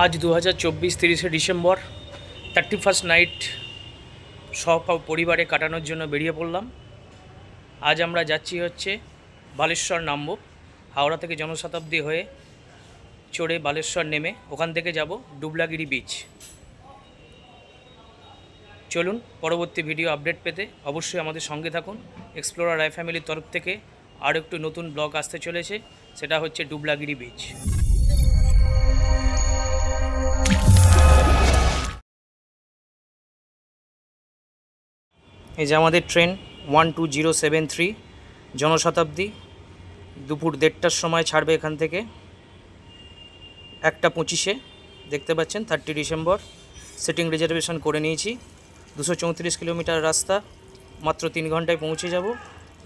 আজ 2024 30শে December 31st night পরিবারে কাটানোর জন্য বেরিয়ে পড়লাম। আজ আমরা যাচ্ছি হচ্ছে বালেশ্বর নামব। হাওড়া থেকে জনশতাব্দী হয়ে চড়ে বালেশ্বর নেমে ওখান থেকে যাব ডুবলাগিরি বিচ। চলুন পরবর্তী ভিডিও আপডেট পেতে অবশ্যই আমাদের সঙ্গে থাকুন। এক্সপ্লোরার রায় ফ্যামিলির তরফ থেকে আর একটু নতুন ব্লগ আসতে চলেছে, সেটা হচ্ছে ডুবলাগিরি বিচ। এই যে আমাদের ট্রেন 12073 জনশতাব্দী দুপুর 1:30টার সময় ছাড়বে এখান থেকে। 1:25-এ দেখতে পাচ্ছেন 30 ডিসেম্বর। সিটিং রিজার্ভেশন করে নিয়েছি। 234 কিলোমিটার রাস্তা, মাত্র 3 ঘন্টায় পৌঁছে যাব।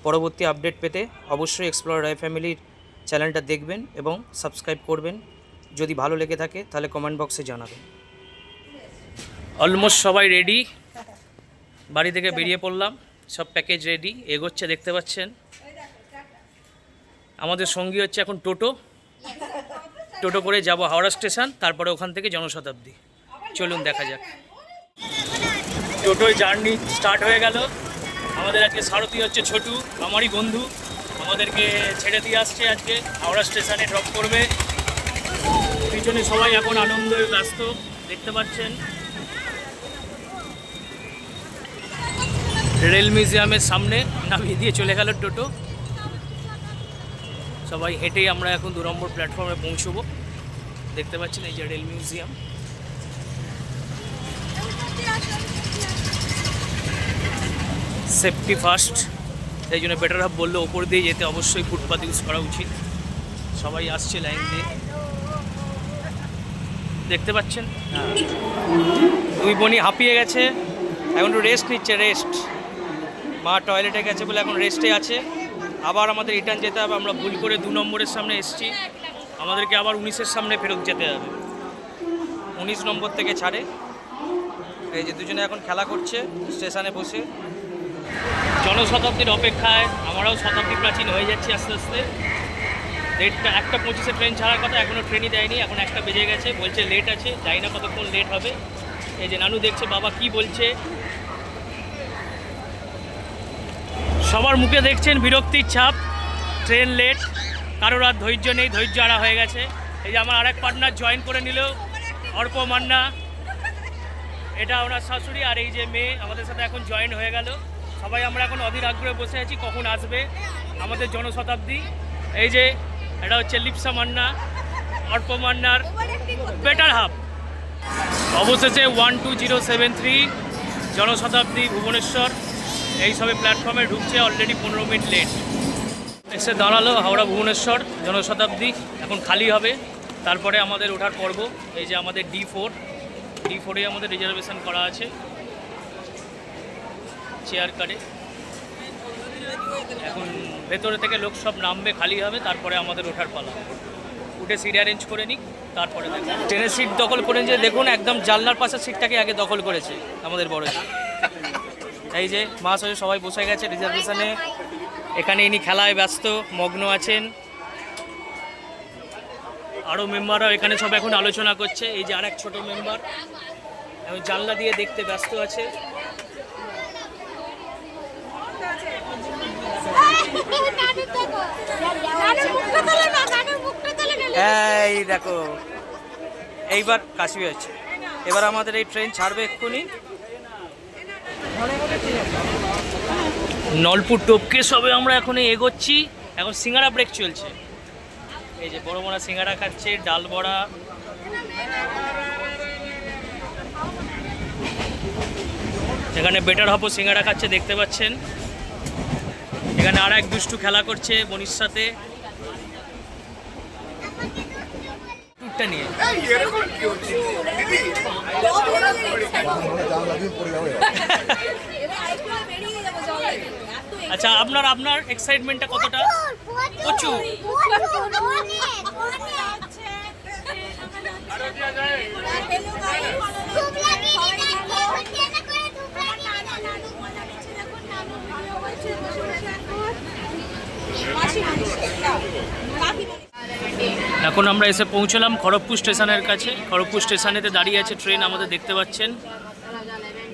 পরবর্তী আপডেট পেতে অবশ্যই এক্সপ্লোরার রায় ফ্যামিলির চ্যানেলটা দেখবেন এবং সাবস্ক্রাইব করবেন। যদি ভালো লেগে থাকে তাহলে কমেন্ট বক্সে জানাবেন। অলমোস্ট সবাই রেডি, বাড়ি থেকে বেরিয়ে পড়লাম, সব প্যাকেজ রেডি, এগোচ্ছে দেখতে পাচ্ছেন। আমাদের সঙ্গী হচ্ছে এখন টোটো করে যাব হাওড়া স্টেশন, তারপরে ওখান থেকে জনশতাব্দী। চলুন দেখা যাক। টোটোয় জার্নি স্টার্ট হয়ে গেল। আমাদের আজকে সারথি হচ্ছে ছোটু, আমারই বন্ধু। আমাদেরকে ছেড়ে দিয়ে আসছে, আজকে হাওড়া স্টেশনে ড্রপ করবে। পিছনে সবাই এখন আনন্দে ব্যস্ত দেখতে পাচ্ছেন। রেল মিউজিয়ামের সামনে নামিয়ে দিয়ে চলে গেল টোটো। সবাই হেঁটেই আমরা এখন 2 নম্বর প্ল্যাটফর্মে পৌঁছবো। দেখতে পাচ্ছেন এই যে রেল মিউজিয়াম। সেফটি ফার্স্ট, সেই জন্য বেটার হাফ বললো ওপর দিয়ে যেতে, অবশ্যই ফুটপাথ ইউজ করা উচিত। সবাই আসছে লাইন দিয়ে, দেখতে পাচ্ছেন। দুই বোনই হাঁপিয়ে গেছে, এখন একটু রেস্ট নিচ্ছে। রেস্ট, মা টয়লেটে গেছে বলে এখন রেস্টে আছে। আবার আমাদের রিটার্ন যেতে হবে। আমরা ভুল করে 2 নম্বরের সামনে এসেছি, আমাদেরকে আবার 19-এর সামনে ফেরত যেতে হবে। 19 নম্বর থেকে ছাড়ে। এই যে দুজনে এখন খেলা করছে স্টেশনে বসে। জনশতাব্দীর অপেক্ষায় আমরাও শতাব্দী প্রাচীন হয়ে যাচ্ছি আস্তে আস্তে। 1:25-এ ট্রেন ছাড়ার কথা, এখনও ট্রেনই দেয়নি। এখন 1টা বেজে গেছে, বলছে লেট আছে। জানি না কতক্ষণ লেট হবে। এই যে নানু দেখছে বাবা কি বলছে। সবার মুখে দেখছেন বিরক্তির ছাপ। ট্রেন লেট, কারোর আর ধৈর্য নেই, ধৈর্য হারা হয়ে গেছে। এই যে আমার আরেক পার্টনার জয়েন করে নিল, অর্প মান্না। এটা ওনার শাশুড়ি, আর এই যে মেয়ে আমাদের সাথে এখন জয়েন হয়ে গেল। সবাই আমরা এখন অধীর আগ্রহে বসে আছি কখন আসবে আমাদের জনশতাব্দী। এই যে এটা হচ্ছে লিপসা মান্না, অর্প মান্নার বেটার হাফ। অবশেষে 12073 জনশতাব্দী ভুবনেশ্বর এই সবে প্ল্যাটফর্মে ঢুকছে। Already 15 minute late. এসে দাঁড়ালো হাওড়া ভুবনেশ্বর জনশতাব্দী। এখন খালি হবে, তারপরে আমাদের ওঠার পর্ব। এই যে আমাদের D4-এ আমাদের রিজার্ভেশন করা আছে চেয়ার কার্ডে। এখন ভেতরে থেকে লোক সব নামবে, খালি হবে, তারপরে আমাদের ওঠার পালা। উঠে সিট অ্যারেঞ্জ করে নিই, তারপরে ট্রেনের সিট দখল করে যে দেখুন, একদম জানলার পাশের সিটটাকে আগে দখল করেছে আমাদের বড়। এই যে মা সঙ্গে সবাই বসে গেছে রিজার্ভেশনে। এখানে ইনি খেলায় ব্যস্ত মগ্ন আছেন। আরও মেম্বাররাও এখানে সব এখন আলোচনা করছে। এই যে আরেক ছোট মেম্বার এখন জানলা দিয়ে দেখতে ব্যস্ত আছে। এই দেখো, এইবার কাশি হচ্ছে। এবার আমাদের এই ট্রেন ছাড়বে এক্ষুনি। নলপুর টপকে সবে আমরা এখন এগোচ্ছি। এখন সিঙ্গাড়া ব্রেক চলছে। এই যে বড় বড়া সিঙ্গাড়া খাচ্ছে, ডাল বড়া। এখানে বেটার হাফও সিঙ্গাড়া খাচ্ছে দেখতে পাচ্ছেন। এখানে আর এক দুষ্টু খেলা করছে বনির সাথে টুকটা নিয়ে। আচ্ছা, আপনার এক্সাইটমেন্টটা কতটা? প্রচুর। এখন আমরা এসে পৌঁছলাম খড়গপুর স্টেশনের কাছে। খড়গপুর স্টেশনেতে দাঁড়িয়ে আছে ট্রেন, আমাদের দেখতে পাচ্ছেন।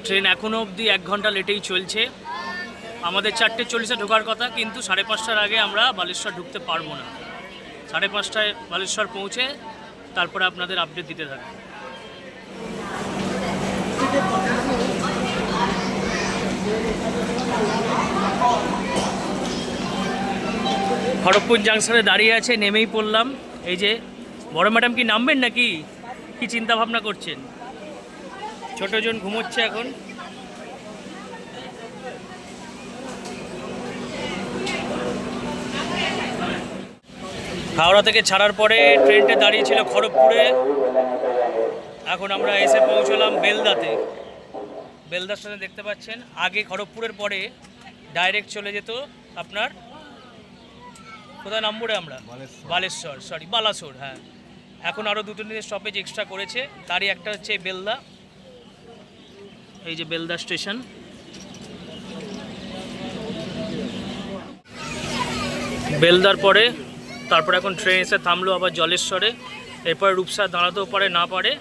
ট্রেন এখনও অবধি 1 ঘন্টা লেটেই চলছে। আমাদের 4:40-এ ঢোকার কথা, কিন্তু 5:30টার আগে আমরা বালেশ্বর ঢুকতে পারবো না। 5:30টায় বালেশ্বর পৌঁছে তারপরে আপনাদের আপডেট দিতে থাকবে। খড়গপুর জাংশনে দাঁড়িয়ে আছে, নেমেই পড়লাম। এই যে বড় ম্যাডাম, কি নামবেন নাকি কি চিন্তা ভাবনা করছেন? ছোটজন ঘুমোচ্ছে এখন। হাওড়া থেকে ছাড়ার পরে ট্রেনটা দাঁড়িয়েছিল খড়গপুরে। এখন আমরা এসে পৌঁছলাম বেলদাতে। বেলদা স্টেশনে দেখতে পাচ্ছেন, আগে খড়গপুরের পরে ডাইরেক্ট চলে যেত আপনার কোথায় নামবো রে আমরা? বালেশ্বর, সরি বালাসোর। হ্যাঁ, এখন আরও 2-3 স্টপেজ এক্সট্রা করেছে, তারই একটা হচ্ছে বেলদা। এই যে বেলদা স্টেশন। বেলদার পরে তারপর এখন ট্রেন এসে থামলো আবার জলেশ্বরে। এরপরে রূপসা দাঁড়াতেও পারে না পারে,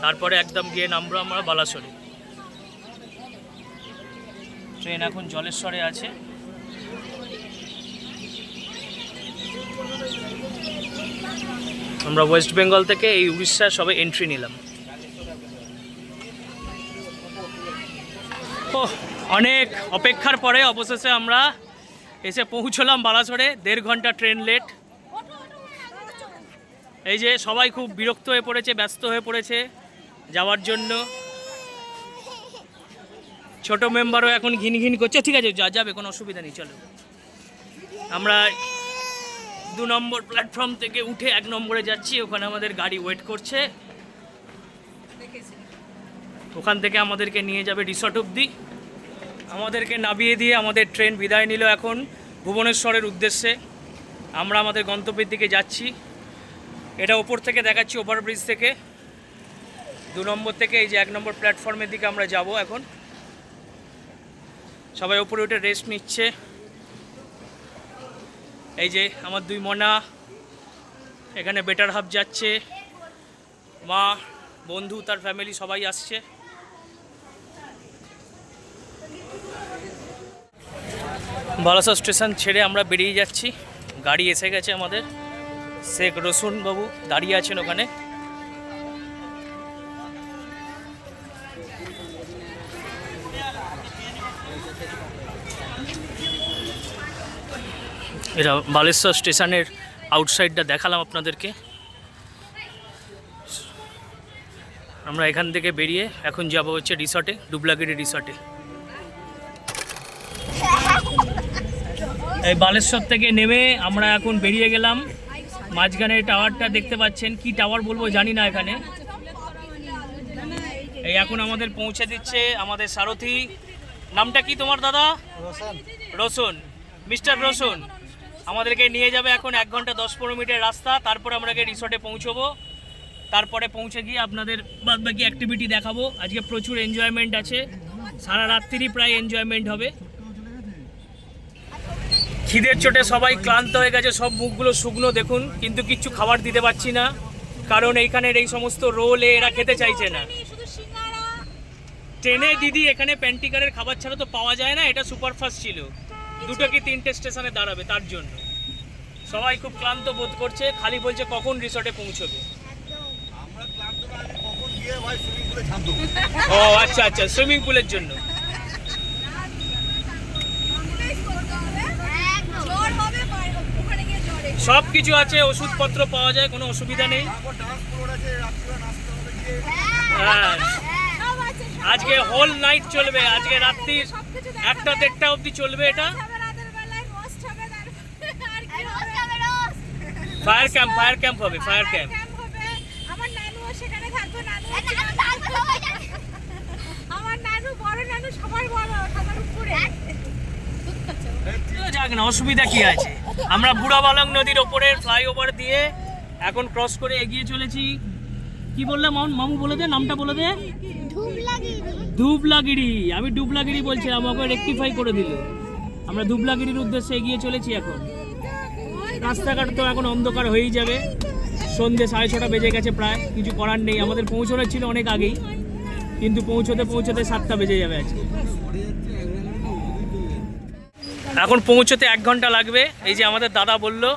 তারপরে একদম গিয়ে নামবো আমরা বালাসোরে। ট্রেন এখন জলেশ্বরে আছে। আমরা ওয়েস্ট বেঙ্গল থেকে এই উড়িষ্যা সবে এন্ট্রি নিলাম। ও, অনেক অপেক্ষার পরে অবশেষে আমরা এসে পৌঁছলাম বালাসোরে। 1.5 ঘন্টা ট্রেন লেট। এই যে সবাই খুব বিরক্ত হয়ে পড়েছে, ব্যস্ত হয়ে পড়েছে যাওয়ার জন্য। ছোট মেম্বারও এখন ঘিন ঘিন করছে। ঠিক আছে, যাবে, কোনো অসুবিধা নেই, চলো। আমরা 2 নম্বর প্ল্যাটফর্ম থেকে উঠে 1 নম্বরে যাচ্ছি। ওখানে আমাদের গাড়ি ওয়েট করছে। ওখান থেকে আমাদেরকে নিয়ে যাবে রিসর্ট অবধি। আমাদেরকে নামিয়ে দিয়ে আমাদের ট্রেন বিদায় নিল এখন ভুবনেশ্বরের উদ্দেশ্যে। আমরা আমাদের গন্তব্যের দিকে যাচ্ছি। এটা ওপর থেকে দেখাচ্ছি, ওভারব্রিজ থেকে। 2 নম্বর থেকে এই যে 1 নম্বর প্ল্যাটফর্মের দিকে আমরা যাব এখন। সবাই ওপরে উঠে রেস্ট নিচ্ছে। এই যে আমার 2 মনা, এখানে বেটার হাব যাচ্ছে, মা, বন্ধু, তার ফ্যামিলি সবাই আসছে। বালাসোর স্টেশন ছেড়ে আমরা বেরিয়ে যাচ্ছি। গাড়ি এসে গেছে আমাদের। শেখ রসুন বাবু দাঁড়িয়ে আছেন ওখানে। এটা বালেশ্বর স্টেশনের আউটসাইডটা দেখালাম আপনাদেরকে। আমরা এখান থেকে বেরিয়ে এখন যাব হচ্ছে রিসর্টে, ডুবলাগিরি রিসর্টে। এই বালেশ্বর থেকে নেমে আমরা এখন বেরিয়ে গেলাম। মাঝখানে টাওয়ারটা দেখতে পাচ্ছেন, কি টাওয়ার বলবো জানি না। এখানে এই এখন আমাদের পৌঁছে দিচ্ছে আমাদের সারথি। নামটা কি তোমার দাদা? রোশন, মিস্টার রোশন। আমাদেরকে নিয়ে যাবে এখন 1 ঘন্টা 10-15 মিনিটের রাস্তা। তারপরে আমরা রিসর্টে পৌঁছবো। তারপরে পৌঁছে গিয়ে আপনাদের বাদবাকি অ্যাক্টিভিটি দেখাবো। আজকে প্রচুর এনজয়মেন্ট আছে, সারা রাত্রি প্রায় এনজয়মেন্ট হবে। খিদের চোটে সবাই ক্লান্ত হয়ে গেছে, সব মুখগুলো শুকনো দেখুন, কিন্তু কিচ্ছু খাবার দিতে পারছি না, কারণ এইখানের এই সমস্ত রোল এরা খেতে চাইছে না। ট্রেনে দিদি এখানে প্যান্টিকারের খাবার ছাড়া তো পাওয়া যায় না, এটা সুপারফাস্ট ছিল, 2 কি 3টে স্টেশনে দাঁড়াবে, তার জন্য সবাই খুব ক্লান্ত বোধ করছে, খালি বলছে কখন রিসর্টে পৌঁছবে। ও আচ্ছা আচ্ছা, সুইমিং পুলের জন্য। সব কিছু আছে, ওষুধপত্র পাওয়া যায়, কোনো অসুবিধা নেই। হ্যাঁ, আজকে হোল নাইট চলবে, আজকে রাত্রি 1টা-1:30টা অবধি চলবে এটা। ফায়ার ক্যাম্প হবে, ফায়ার ক্যাম্প। আমার নানু সেখানে থাকবে, আমার নানু বড় নানু, সবার বড়, সবার উপরে। যাক না, অসুবিধা কি আছে। আমরা বুড়াবালং নদীর ওপরের ফ্লাইওভার দিয়ে এখন ক্রস করে এগিয়ে চলেছি। কি বললাম মামু? বলে দে, নামটা বলে দে। ধুবলাগিরি। আমি ডুবলাগিরি বলছিলাম, আমাকে রেকটিফাই করে দিল। আমরা ধুবলাগিরির উদ্দেশ্যে এগিয়ে চলেছি এখন। রাস্তাঘাট তো এখন অন্ধকার হয়েই যাবে। সন্ধ্যে 6:30 বেজে গেছে প্রায়, কিছু করার নেই, আমাদের পৌঁছানোর ছিল অনেক আগেই, কিন্তু পৌঁছতে 7টা বেজে যাবে আজকে। এখন পৌঁছতে 1 ঘন্টা লাগবে। এই যে আমাদের দাদা বললো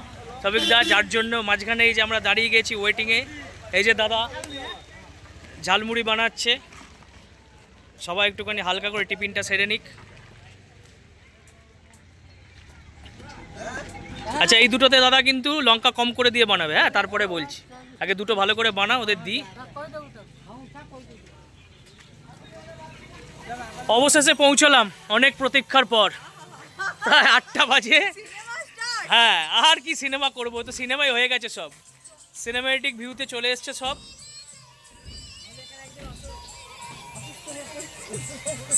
সবিক দা, যার জন্য মাঝখানে এই যে আমরা দাঁড়িয়ে গেছি ওয়েটিংয়ে, এই যে দাদা ঝালমুড়ি বানাচ্ছে, সবাই একটুখানি হালকা করে টিফিনটা সেরে নিক। আচ্ছা, এই দুটোতে দাদা কিন্তু লঙ্কা কম করে দিয়ে বানাবে, হ্যাঁ তারপরে বলছি, আগে দুটো ভালো করে বানা, ওদের দিই। অবশেষে পৌঁছলাম অনেক প্রতীক্ষার পর, প্রায় 8টা বাজে। হ্যাঁ, আর কি সিনেমা করবো, তো সিনেমাই হয়ে গেছে, সব সিনেম্যাটিক ভিউতে চলে এসছে সব।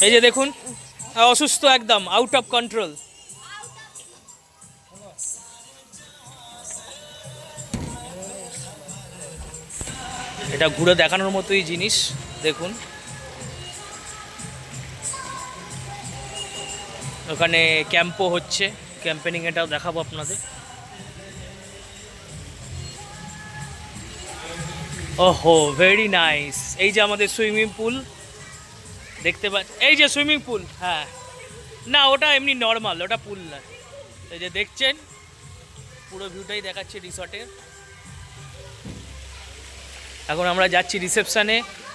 এই যে দেখুন, অসুস্থ একদম, আউট অফ কন্ট্রোল। এটা ঘুরে দেখানোর মতোই জিনিস, দেখুন ওখানে ক্যাম্পও হচ্ছে, ক্যাম্পেনিং, এটাও দেখাবো আপনাদের। ওহো, ভেরি নাইস। এই যে আমাদের সুইমিং পুল দেখতে পাচ্ছেন, এই যে সুইমিং পুল, হ্যাঁ না ওটা এমনি নর্মাল, ওটা পুল না। এই যে দেখছেন পুরো ভিউটাই দেখাচ্ছে রিসর্টের। এখন আমরা যাচ্ছি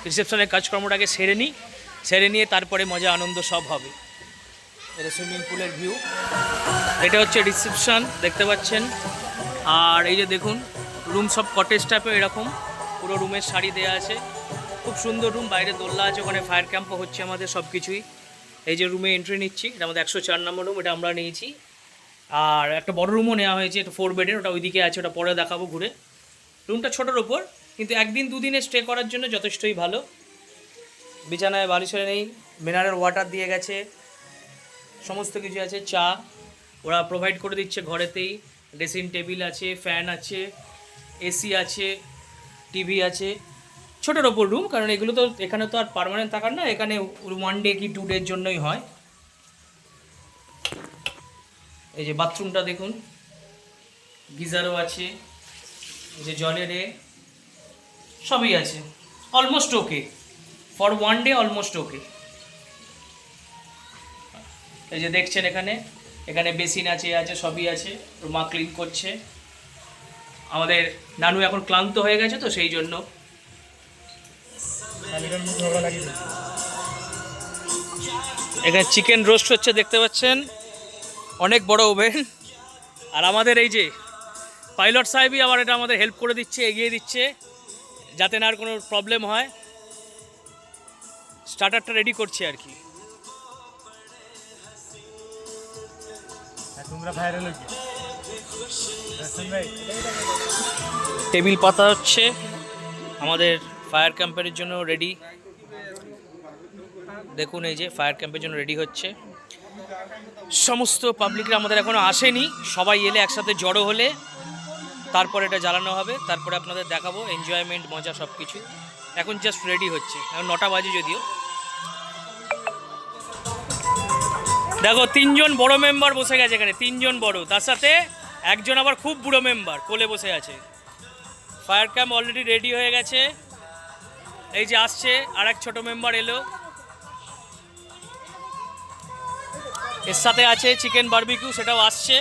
রিসেপশনের কাজকর্মটাকে সেরে নিয়ে তারপরে মজা আনন্দ সব হবে। এটা সুইমিং পুলের ভিউ, এটা হচ্ছে রিসেপশন দেখতে পাচ্ছেন। আর এই যে দেখুন রুম সব কটেজ টাইপের, এরকম পুরো রুমের শাড়ি দেওয়া আছে, খুব সুন্দর রুম, বাইরে দোলনা আছে, ওখানে ফায়ার ক্যাম্পও হচ্ছে আমাদের সব কিছুই। এই যে রুমে এন্ট্রি নিচ্ছি, এটা আমাদের 104 নম্বর রুম, এটা আমরা নিয়েছি। আর একটা বড় রুমও নেওয়া হয়েছে, এটা 4 বেডের, ওটা ওইদিকে আছে, ওটা পরে দেখাবো ঘুরে। রুমটা ছোটোর ওপর, কিন্তু 1 দিন 2 দিনে স্টে করার জন্য যথেষ্টই ভালো। বিছানায় বালিশে নেই, মিনারেল ওয়াটার দিয়ে গেছে, সমস্ত কিছু আছে, চা ওরা প্রোভাইড করে দিচ্ছে ঘরেতেই, ড্রেসিং টেবিল আছে, ফ্যান আছে, এসি আছে, টিভি আছে। ছোটোর ওপর রুম, কারণ এগুলো তো এখানে তো আর পার্মানেন্ট থাকার না, এখানে 1 ডে কি 2 ডের জন্যই হয়। এই যে বাথরুমটা দেখুন, গিজারও আছে, এই যে জলের সবই আছে, almost okay for 1 day, almost ওকে। এই যে দেখছেন এখানে বেসিন আছে সবই আছে, মা ক্লিন করছে। আমাদের নানু এখন ক্লান্ত হয়ে গেছে, তো সেই জন্য। এখানে চিকেন রোস্ট হচ্ছে দেখতে পাচ্ছেন, অনেক বড় ওভেন। আর আমাদের এই যে পাইলট সাহেবই আবার এটা আমাদের হেল্প করে দিচ্ছে, এগিয়ে দিচ্ছে, যাতে না আর কোনো প্রবলেম হয়। স্টার্টারটা রেডি করছে আর কি। টেবিল পাতা হচ্ছে আমাদের ফায়ার ক্যাম্পের জন্য রেডি, দেখুন এই যে ফায়ার ক্যাম্পের জন্য রেডি হচ্ছে। সমস্ত পাবলিকরা আমাদের এখনও আসেনি, সবাই এলে একসাথে জড়ো হলে তারপর এটা জ্বালানো হবে, তারপরে আপনাদের দেখাবো এনজয়মেন্ট, মজা সব কিছু। এখন জাস্ট রেডি হচ্ছে, এখন 9টা বাজে যদিও। দেখো 3 জন বড় মেম্বার বসে গেছে এখানে, 3 জন বড়, তার সাথে একজন আবার খুব বুড়ো মেম্বার কোলে বসে আছে। ফায়ার ক্যাম্প অলরেডি রেডি হয়ে গেছে। এই যে আসছে আর এক ছোট মেম্বার এলো, এর সাথে আছে চিকেন বারবিকিউ, সেটাও আসছে,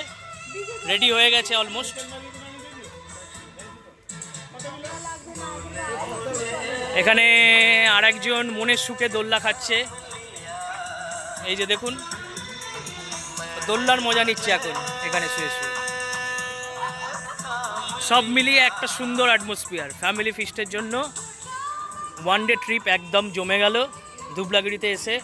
রেডি হয়ে গেছে অলমোস্ট। এখানে আর একজন মনের সুখে দোল্লা খাচ্ছে, এই যে দেখুন দোল্লার মজা নিচ্ছে এখন এখানে শুয়ে শুয়ে। সব মিলিয়ে একটা সুন্দর অ্যাটমসফিয়ার, ফ্যামিলি ফিস্টের জন্য 1 ডে ট্রিপ একদম জমে গেল ধুবলাগিরিতে এসে।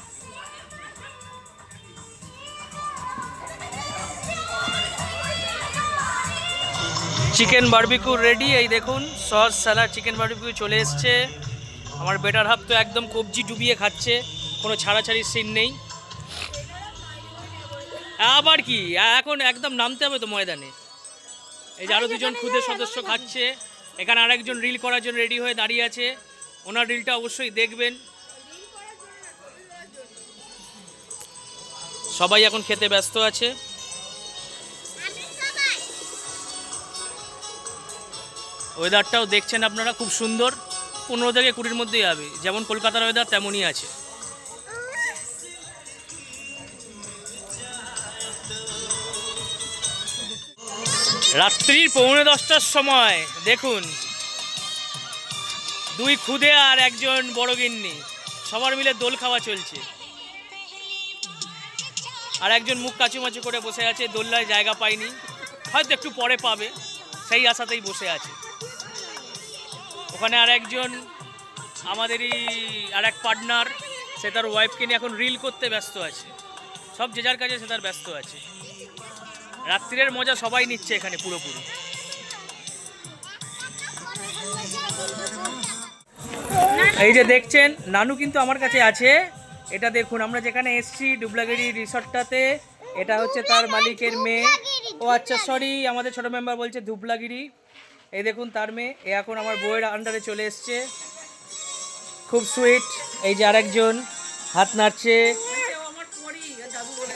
চিকেন বারবিকিউ রেডি, এই দেখুন সস স্যালাড, চিকেন বারবিকিউ চলে এসছে। আমার বেটার হাফ তো একদম কবজি ডুবিয়ে খাচ্ছে, কোনো ছাড়াছাড়ির সিন নেই। আবার কি, এখন একদম নামতে হবে তো ময়দানে। এই যে আরও 2 জন খুদে সদস্য খাচ্ছে, এখানে আরেকজন রিল করার জন্য রেডি হয়ে দাঁড়িয়ে আছে, ওনার রিলটা অবশ্যই দেখবেন। সবাই এখন খেতে ব্যস্ত আছে। ওয়েদারটাও দেখছেন আপনারা, খুব সুন্দর। 15 থেকে 20-র মধ্যেই হবে, যেমন কলকাতার ওয়েদার তেমনই আছে। রাত্রির 9:45টার সময় দেখুন, 2 খুদে আর একজন বড় গিন্নি সবার মিলে দোল খাওয়া চলছে। আর একজন মুখ কাচুমাচু করে বসে আছে, দোলনায় জায়গা পায়নি, হয়তো একটু পরে পাবে, সেই আশাতেই বসে আছে। ওখানে আর একজন আমাদেরই আর এক পার্টনার, সে তার ওয়াইফকে নিয়ে এখন রিল করতে ব্যস্ত আছে। সব যে যার কাজে সে তার ব্যস্ত আছে। রাত্রিরের মজা সবাই নিচ্ছে এখানে পুরোপুরি। এই যে দেখছেন নানু কিন্তু আমার কাছে আছে। এটা দেখুন, আমরা যেখানে এসছি ডুবলাগিরি রিসর্টটাতে, এটা হচ্ছে তার মালিকের মেয়ে। ও আচ্ছা, সরি, আমাদের ছোট মেম্বার বলছে ধুবলাগিরি। এই দেখুন তার মেয়ে, এ এখন আমার বউয়ের আন্ডারে চলে এসছে, খুব সুইট। এই যে আরেকজন হাত নাড়ছে,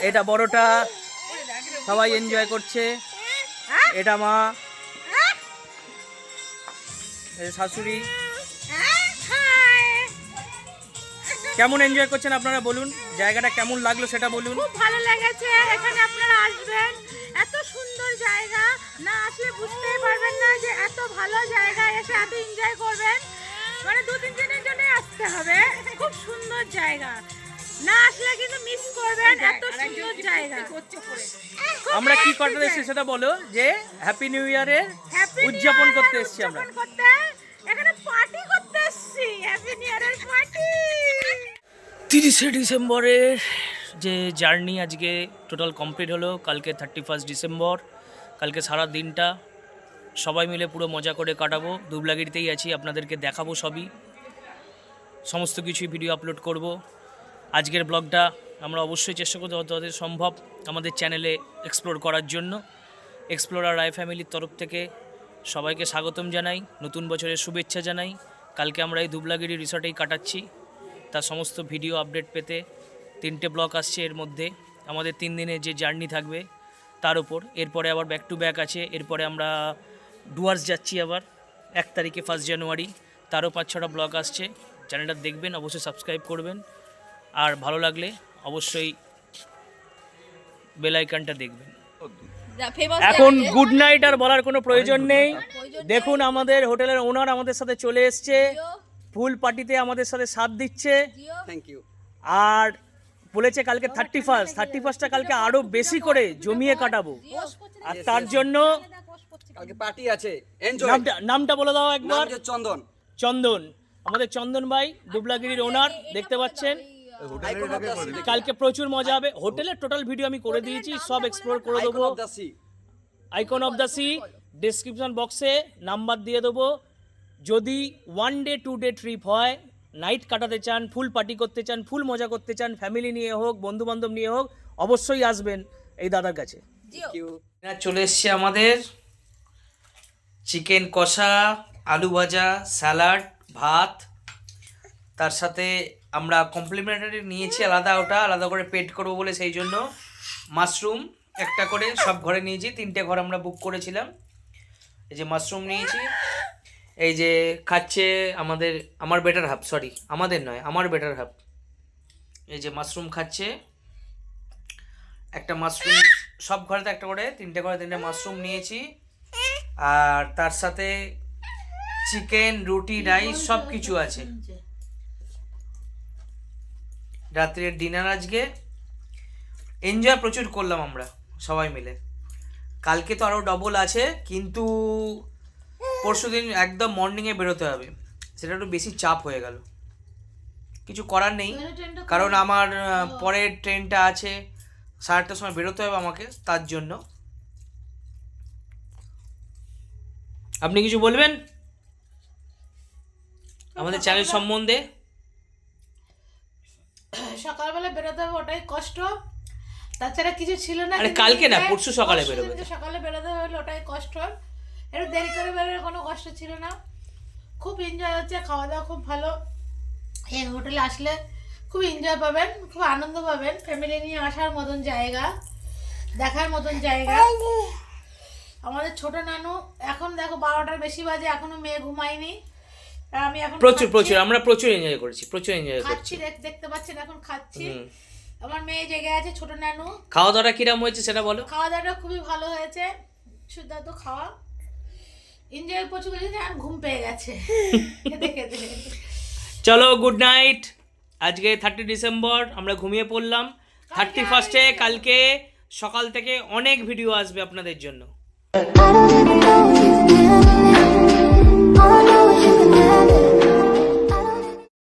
এটা বড়টা, সবাই এনজয় করছে। এটা মা, শাশুড়ি। কেমন এনজয় করছেন আপনারা বলুন, জায়গাটা কেমন লাগলো সেটা বলুন। খুব ভালো লেগেছে, এখানে আপনারা আসবেন, এত সুন্দর জায়গা, না আসলে বুঝতেই পারবেন না যে এত ভালো জায়গা, এসে এত এনজয় করবেন। মানে 2-3 দিনের জন্য আসতে হবে, খুব সুন্দর জায়গা, না আসলে কিন্তু মিস করবেন, এত সুন্দর জায়গা। আমরা কি করতে এসেছি সেটা বলো, যে হ্যাপি নিউ ইয়ারের উদযাপন করতে এসেছি আমরা, এখানে পার্টি করতে এসেছি, হ্যাপি নিউ ইয়ারের পার্টি। 30শে ডিসেম্বরের যে জার্নি আজকে টোটাল কমপ্লিট হলো। কালকে 31 ডিসেম্বর, কালকে সারা দিনটা সবাই মিলে পুরো মজা করে কাটাবো। দুবলাগিরিতেই আছি, আপনাদেরকে দেখাবো সবই, সমস্ত কিছুই ভিডিও আপলোড করব। আজকের ব্লগটা আমরা অবশ্যই চেষ্টা করব যতটা সম্ভব আমাদের চ্যানেলে এক্সপ্লোর করার জন্য। এক্সপ্লোরার রায় ফ্যামিলির তরফ থেকে সবাইকে স্বাগতম জানাই, নতুন বছরের শুভেচ্ছা জানাই। কালকে আমরা এই দুবলাগিরি রিসর্টেই কাটাচ্ছি। তার সমস্ত ভিডিও আপডেট পেতে 3টে ব্লগ আসছে এর মধ্যে। আমাদের 3 দিনের যে জার্নি থাকবে তার উপর, এরপরে আবার ব্যাক টু ব্যাক আছে। এরপরে আমরা ডুয়ার্স যাচ্ছি আবার 1 তারিখে, 1 জানুয়ারি, তারও 5-6টা ব্লগ আসছে। চ্যানেলটা দেখবেন, অবশ্যই সাবস্ক্রাইব করবেন, আর ভালো লাগলে অবশ্যই বেল আইকনটা দেখবেন। এখন গুড নাইট আর বলার কোনো প্রয়োজন নেই। দেখুন আমাদের হোটেলের ওনার আমাদের সাথে চলে এসছে, ফুল পার্টিতে আমাদের সাথে সাথ দিচ্ছে। Thank you. আর বলেছে কালকে 31টা কালকে আরো বেশি করে জমিয়ে কাটাবো, আর তার জন্য কালকে পার্টি আছে, এনজয়। নামটা বলে দাও একবার। চন্দন। চন্দন, আমাদের চন্দন ভাই দুবলাগিরির ওনার, দেখতে পাচ্ছেন। কালকে প্রচুর মজা হবে। হোটেলের টোটাল ভিডিও আমি করে দিয়েছি, সব এক্সপ্লোর করে দেবো। Icon of the sea description বক্সে নাম্বার দিয়ে দেবো। যদি 1 ডে 2 ডে ট্রিপ হয়, নাইট কাটাতে চান, ফুল পার্টি করতে চান, ফুল মজা করতে চান, ফ্যামিলি নিয়ে হোক, বন্ধু বান্ধব নিয়ে হোক, অবশ্যই আসবেন এই দাদার কাছে। চলে এসছে আমাদের চিকেন কষা, আলু ভাজা, স্যালাড, ভাত, তার সাথে আমরা কমপ্লিমেন্টারি নিয়েছি আলাদা, ওটা আলাদা করে পেড করবো বলে, সেই জন্য মাশরুম একটা করে সব ঘরে নিয়েছি। 3টে ঘর আমরা বুক করেছিলাম। এই যে মাশরুম নিয়েছি, এই যে খাচ্ছে আমার বেটার হাফ, সরি আমাদের নয়, আমার বেটার হাফ। এই যে মাশরুম খাচ্ছে, একটা মাশরুম সব ঘরেতে একটা করে, 3টে ঘরে 3টে মাশরুম নিয়েছি। আর তার সাথে চিকেন, রুটি, রাইস সব কিছু আছে। রাত্রের ডিনার আজকে এনজয় প্রচুর করলাম আমরা সবাই মিলে। কালকে তো আরও ডবল আছে, কিন্তু পরশুদিন একদম মর্নিংয়ে বেরোতে হবে, সেটা একটু বেশি চাপ হয়ে গেল। কিছু করার নেই, কারণ আমার পরের ট্রেনটা আছে 8:30টার সময় বেরোতে হবে আমাকে, তার জন্য। আপনি কিছু বলবেন আমাদের চ্যানেল সম্বন্ধে? সকালবেলা বেরোতে হবে, ওটাই কষ্ট, তাছাড়া কিছু ছিল না। আরে কালকে না, পরশু সকালে বেরোবে। সকালে বেরোতে হলে ওটাই কষ্ট, একটু দেরি করে বেরোলে কোনো কষ্ট ছিল না। খুব এনজয় হচ্ছে, খাওয়া দাওয়া খুব ভালো। এই হোটেলে আসলে খুব এনজয় পাবেন, খুব আনন্দ পাবেন। ফ্যামিলি নিয়ে আসার মতন জায়গা, দেখার মতন জায়গা। আমাদের ছোট নানু এখন দেখো 12টার বেশি বাজে, এখনো মেয়ে ঘুমায়নি। আর আমি এখন প্রচুর খাচ্ছি। প্রচুর আমরা প্রচুর এনজয় করেছি, প্রচুর এনজয় করছি। খাচ্ছি, দেখতে পাচ্ছেন এখন খাচ্ছি। আমার মেয়ে জেগে আছে, ছোট নানু। খাওয়া দাওয়াটা কিরম হয়েছে সেটা বলো। খাওয়া দাওয়াটা খুবই ভালো হয়েছে, সুদ্ধান্ত খাওয়া, এনজয় প্রচুর করেছি। আর ঘুম পেয়ে গেছে খেতে খেতে। চলো গুড নাইট। আজকে 30 ডিসেম্বর, আমরা ঘুমিয়ে পড়লাম। 31-এ কালকে সকাল থেকে অনেক ভিডিও আসবে আপনাদের জন্য। I don't even know if you can handle it. All I know is you can have it.